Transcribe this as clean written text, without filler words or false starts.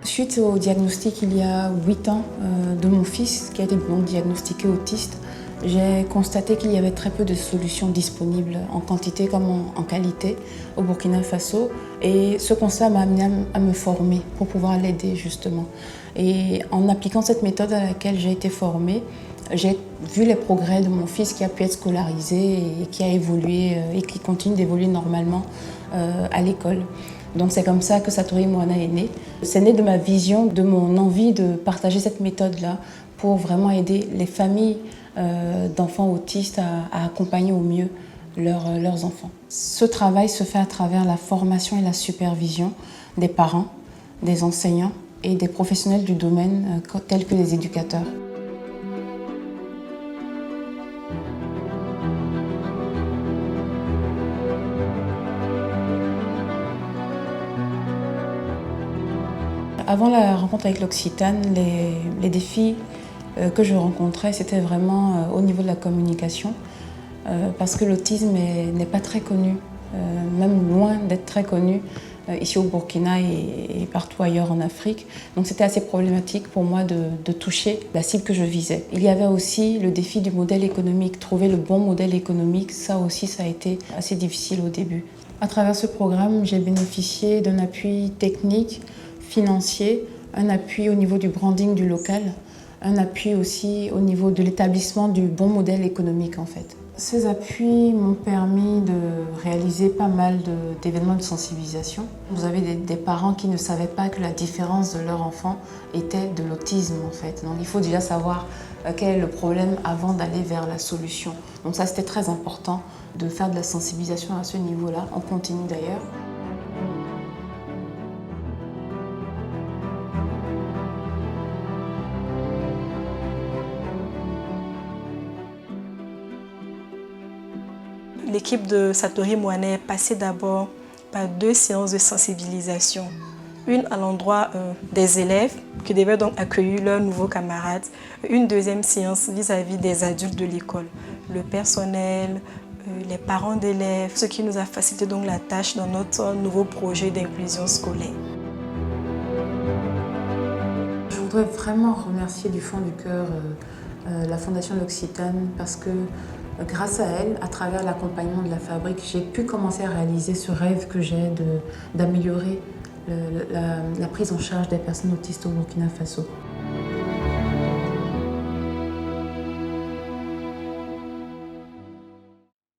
Suite au diagnostic il y a 8 ans de mon fils qui a été donc diagnostiqué autiste, j'ai constaté qu'il y avait très peu de solutions disponibles en quantité comme en qualité au Burkina Faso. Et ce constat m'a amené à me former pour pouvoir l'aider justement. Et en appliquant cette méthode à laquelle j'ai été formée, j'ai vu les progrès de mon fils qui a pu être scolarisé et qui a évolué et qui continue d'évoluer normalement à l'école. Donc c'est comme ça que Satori Moana est né. C'est né de ma vision, de mon envie de partager cette méthode-là pour vraiment aider les familles d'enfants autistes à accompagner au mieux leurs enfants. Ce travail se fait à travers la formation et la supervision des parents, des enseignants et des professionnels du domaine tels que les éducateurs. Avant la rencontre avec l'Occitane, les défis que je rencontrais, c'était vraiment au niveau de la communication, parce que l'autisme n'est pas très connu, même loin d'être très connu ici au Burkina et partout ailleurs en Afrique. Donc c'était assez problématique pour moi de toucher la cible que je visais. Il y avait aussi le défi du modèle économique, trouver le bon modèle économique, ça aussi ça a été assez difficile au début. À travers ce programme, j'ai bénéficié d'un appui technique, financier, un appui au niveau du branding du local, un appui aussi au niveau de l'établissement du bon modèle économique en fait. Ces appuis m'ont permis de réaliser pas mal d'événements de sensibilisation. Vous avez des parents qui ne savaient pas que la différence de leur enfant était de l'autisme en fait. Donc il faut déjà savoir quel est le problème avant d'aller vers la solution. Donc ça c'était très important de faire de la sensibilisation à ce niveau-là. On continue d'ailleurs. L'équipe de Satori Moana est passée d'abord par 2 séances de sensibilisation. Une à l'endroit des élèves qui devaient donc accueillir leurs nouveaux camarades. Une deuxième séance vis-à-vis des adultes de l'école, le personnel, les parents d'élèves, ce qui nous a facilité donc la tâche dans notre nouveau projet d'inclusion scolaire. Je voudrais vraiment remercier du fond du cœur la Fondation L'Occitane parce que grâce à elle, à travers l'accompagnement de la fabrique, j'ai pu commencer à réaliser ce rêve que j'ai d'améliorer la prise en charge des personnes autistes au Burkina Faso.